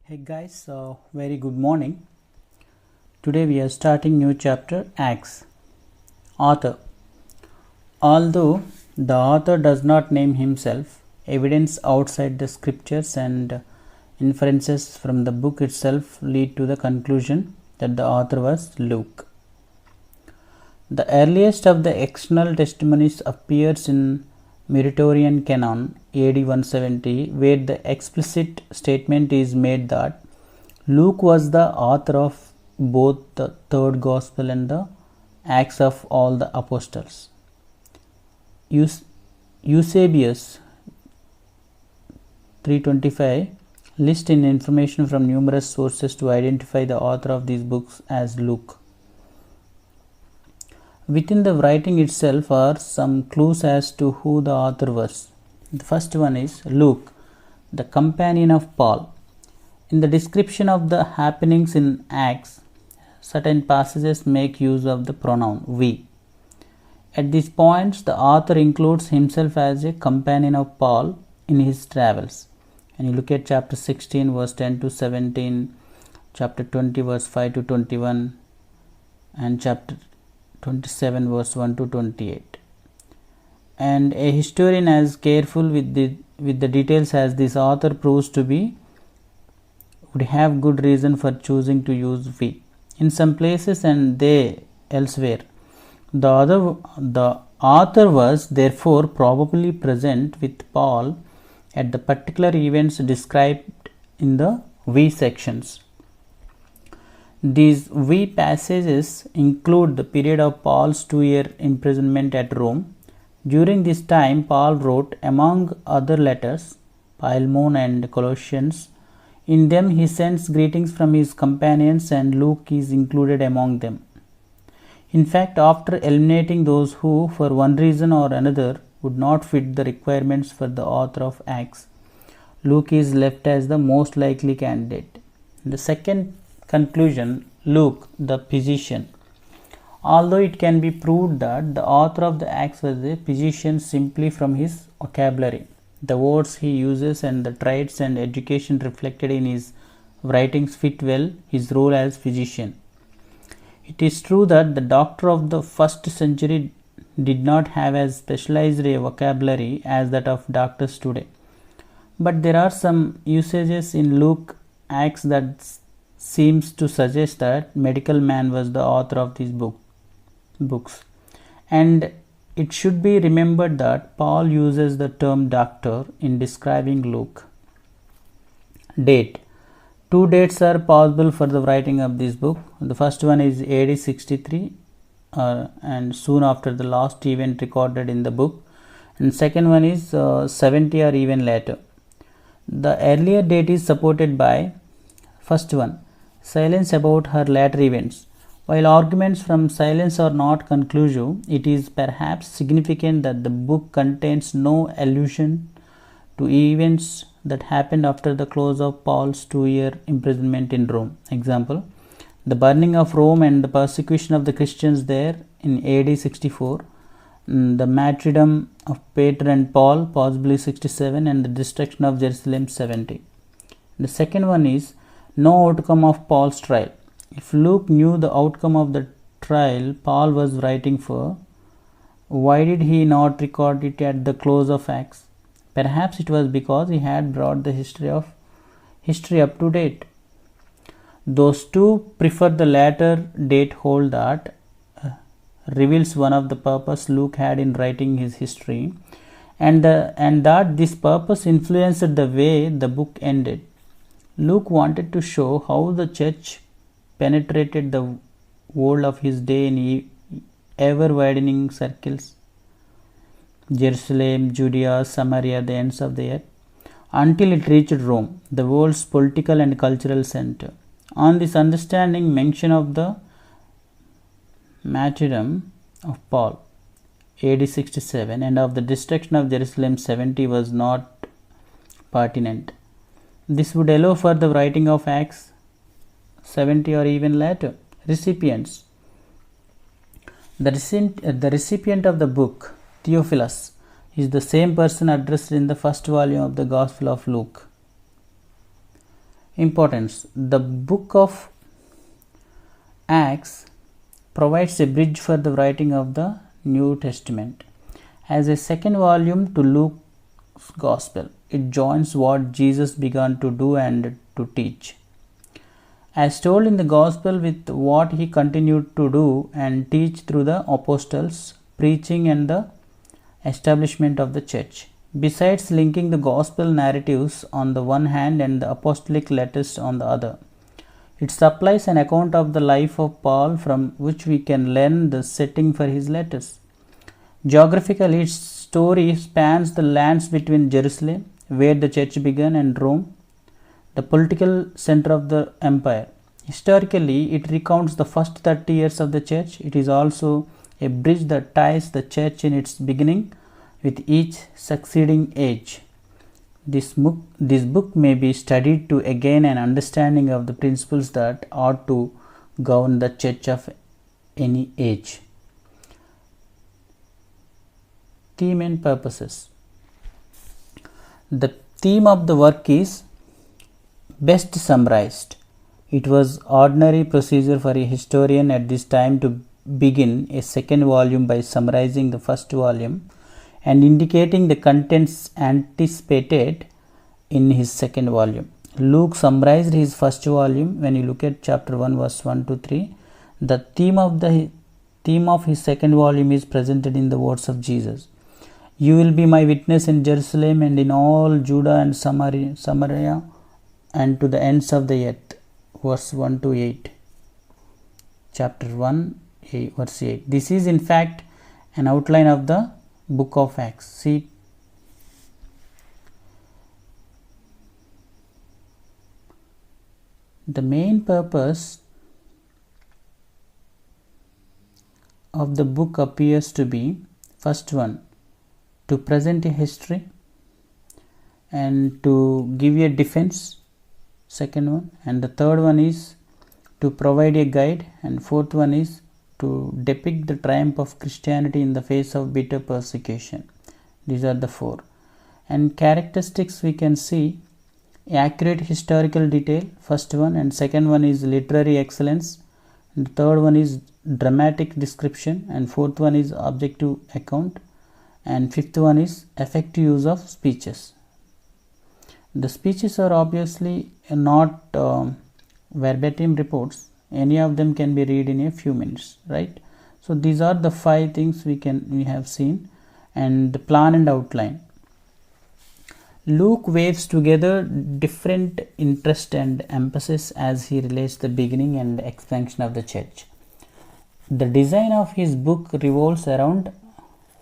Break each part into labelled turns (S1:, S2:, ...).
S1: Hey guys, very good morning. Today we are starting new chapter Acts. Author. Although the author does not name himself, evidence outside the scriptures and inferences from the book itself lead to the conclusion that the author was Luke. The earliest of the external testimonies appears in Muratorian Canon AD 170, where the explicit statement is made that Luke was the author of both the third gospel and the Acts of all the apostles. Eusebius 325 lists in information from numerous sources to identify the author of these books as Luke. Within the writing itself are some clues as to who the author was. The first one is Luke, the companion of Paul. In the description of the happenings in Acts, certain passages make use of the pronoun we. At these points, the author includes himself as a companion of Paul in his travels. And you look at chapter 16, verse 10 to 17, chapter 20, verse 5 to 21, and chapter 27, verse 1 to 28. And a historian as careful with the details as this author proves to be would have good reason for choosing to use we. In some places and they elsewhere, the author was therefore probably present with Paul at the particular events described in the we sections. These we passages include the period of Paul's 2-year imprisonment at Rome. During this time, Paul wrote, among other letters, Philemon and Colossians. In them, he sends greetings from his companions, and Luke is included among them. In fact, after eliminating those who, for one reason or another, would not fit the requirements for the author of Acts, Luke is left as the most likely candidate. The second conclusion, Luke, the physician. Although it can be proved that the author of the Acts was a physician simply from his vocabulary, the words he uses and the traits and education reflected in his writings fit well his role as physician. It is true that the doctor of the first century did not have as specialized a vocabulary as that of doctors today. But there are some usages in Luke Acts that seems to suggest that medical man was the author of these books. And it should be remembered that Paul uses the term doctor in describing Luke. Date. Two dates are possible for the writing of this book. The first one is AD 63 and soon after the last event recorded in the book. And second one is 70 or even later. The earlier date is supported by first one, silence about her later events. While arguments from silence are not conclusive, it is perhaps significant that the book contains no allusion to events that happened after the close of Paul's 2-year imprisonment in Rome. Example, the burning of Rome and the persecution of the Christians there in AD 64, the martyrdom of Peter and Paul, possibly 67, and the destruction of Jerusalem 70. The second one is no outcome of Paul's trial. If Luke knew the outcome of the trial Paul was writing for, why did he not record it at the close of Acts? Perhaps it was because he had brought the history up to date. Those two prefer the latter date hold that reveals one of the purpose Luke had in writing his history, and that this purpose influenced the way the book ended. Luke wanted to show how the church penetrated the world of his day in ever-widening circles, Jerusalem, Judea, Samaria, the ends of the earth, until it reached Rome, the world's political and cultural center. On this understanding, mention of the martyrdom of Paul, AD 67, and of the destruction of Jerusalem 70 was not pertinent. This would allow for the writing of Acts 70 or even later. Recipients. The recipient of the book, Theophilus, is the same person addressed in the first volume of the Gospel of Luke. Importance. The book of Acts provides a bridge for the writing of the New Testament. As a second volume to Luke's Gospel, it joins what Jesus began to do and to teach, as told in the Gospel, with what he continued to do and teach through the apostles' preaching and the establishment of the church. Besides linking the Gospel narratives on the one hand and the apostolic letters on the other, it supplies an account of the life of Paul from which we can learn the setting for his letters. Geographically, its story spans the lands between Jerusalem, where the church began, and Rome, the political center of the empire. Historically, it recounts the first 30 years of the church. It is also a bridge that ties the church in its beginning with each succeeding age. This book may be studied to gain an understanding of the principles that ought to govern the church of any age. Theme and purposes. The theme of the work is best summarized. It was ordinary procedure for a historian at this time to begin a second volume by summarizing the first volume and indicating the contents anticipated in his second volume. Luke summarized his first volume. When you look at chapter 1 verse 1 to 3, the theme of his second volume is presented in the words of Jesus. You will be my witness in Jerusalem and in all Judah and Samaria and to the ends of the earth. Verse 1 to 8. Chapter 1, verse 8. This is in fact an outline of the book of Acts. See, the main purpose of the book appears to be, first one, to present a history and to give a defense, second one, and the third one is to provide a guide, and fourth one is to depict the triumph of Christianity in the face of bitter persecution. These are the four. And characteristics we can see: accurate historical detail, first one, and second one is literary excellence, and the third one is dramatic description, and fourth one is objective account, and fifth one is effective use of speeches. The speeches are obviously not verbatim reports. Any of them can be read in a few minutes, right? So these are the 5 things we have seen, and the plan and outline. Luke waves together different interest and emphasis as he relates the beginning and expansion of the church. The design of his book revolves around,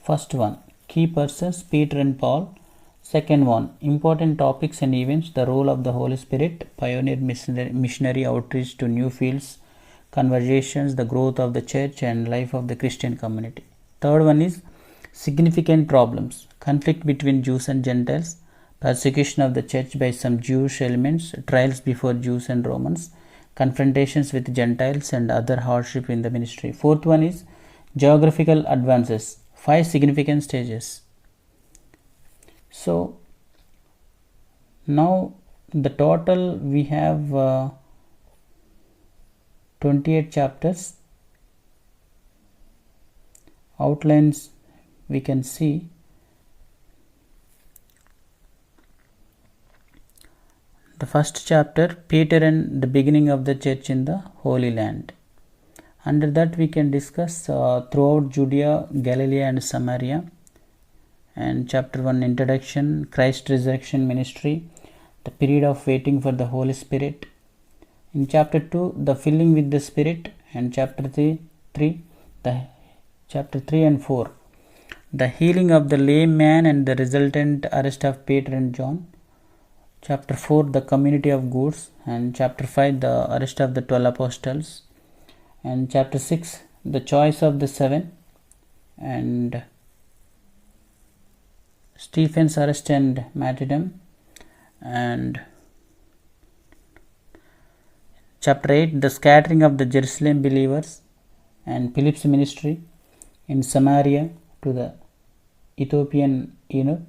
S1: first one, key persons Peter and Paul. Second one, important topics and events, the role of the Holy Spirit, pioneer missionary outreach to new fields, conversations, the growth of the church and life of the Christian community. Third one is significant problems, conflict between Jews and Gentiles, persecution of the church by some Jewish elements, trials before Jews and Romans, confrontations with Gentiles and other hardship in the ministry. Fourth one is geographical advances, 5 significant stages. So now the total we have 28 chapters. Outlines we can see. The first chapter, Peter and the beginning of the church in the Holy Land. Under that we can discuss throughout Judea, Galilee and Samaria. And chapter 1, introduction, Christ's resurrection ministry, the period of waiting for the Holy Spirit. In chapter 2, the filling with the Spirit, and chapter 3 and 4, the healing of the lame man and the resultant arrest of Peter and John. Chapter 4, the community of goods, and chapter 5, the arrest of the 12 apostles, and chapter 6, the choice of the 7, and Stephen's arrest and martyrdom, and chapter 8, the scattering of the Jerusalem believers, and Philip's ministry in Samaria to the Ethiopian eunuch,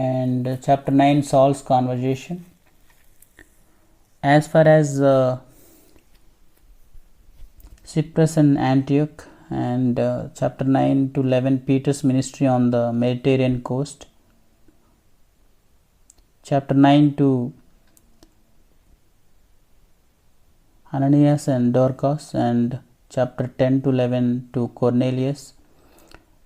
S1: and chapter 9, Saul's conversation. As far as Cyprus and Antioch, and chapter 9 to 11, Peter's ministry on the Mediterranean coast. Chapter 9 to Ananias and Dorcas, and chapter 10 to 11 to Cornelius.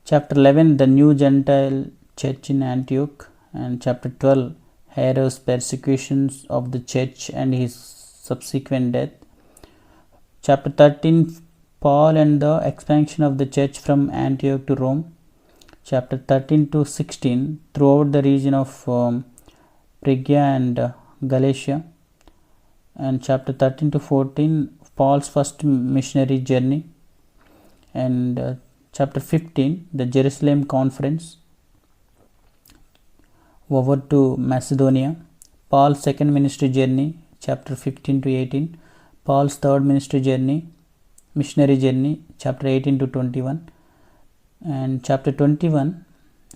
S1: Chapter 11, the new Gentile church in Antioch, and chapter 12, Herod's persecutions of the church and his subsequent death. Chapter 13, Paul and the expansion of the church from Antioch to Rome. Chapter 13 to 16, throughout the region of Phrygia and Galatia. And chapter 13 to 14, Paul's first missionary journey. And chapter 15, the Jerusalem conference over to Macedonia. Paul's second ministry journey, chapter 15 to 18. Paul's third missionary journey, chapter 18 to 21. And chapter 21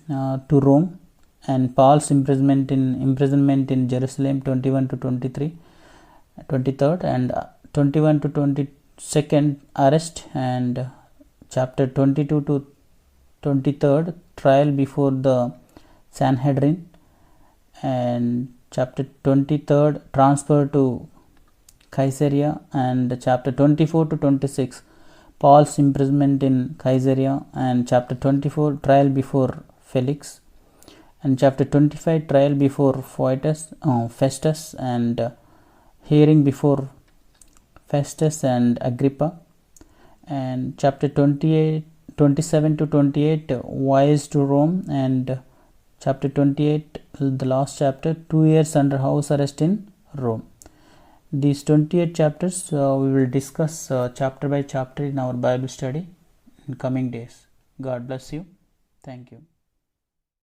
S1: to Rome, and Paul's imprisonment in Jerusalem, 21 to 23rd, and 21 to 22nd, arrest, and chapter 22 to 23rd, trial before the Sanhedrin, and chapter 23rd, transfer to Caesarea, and chapter 24 to 26, Paul's imprisonment in Caesarea, and chapter 24, trial before Felix, and chapter 25, trial before Festus, and hearing before Festus and Agrippa, and chapter 27 to 28, voyage to Rome, and chapter 28, the last chapter, 2 years under house arrest in Rome. These 28 chapters we will discuss chapter by chapter in our Bible study in coming days. God bless you. Thank you.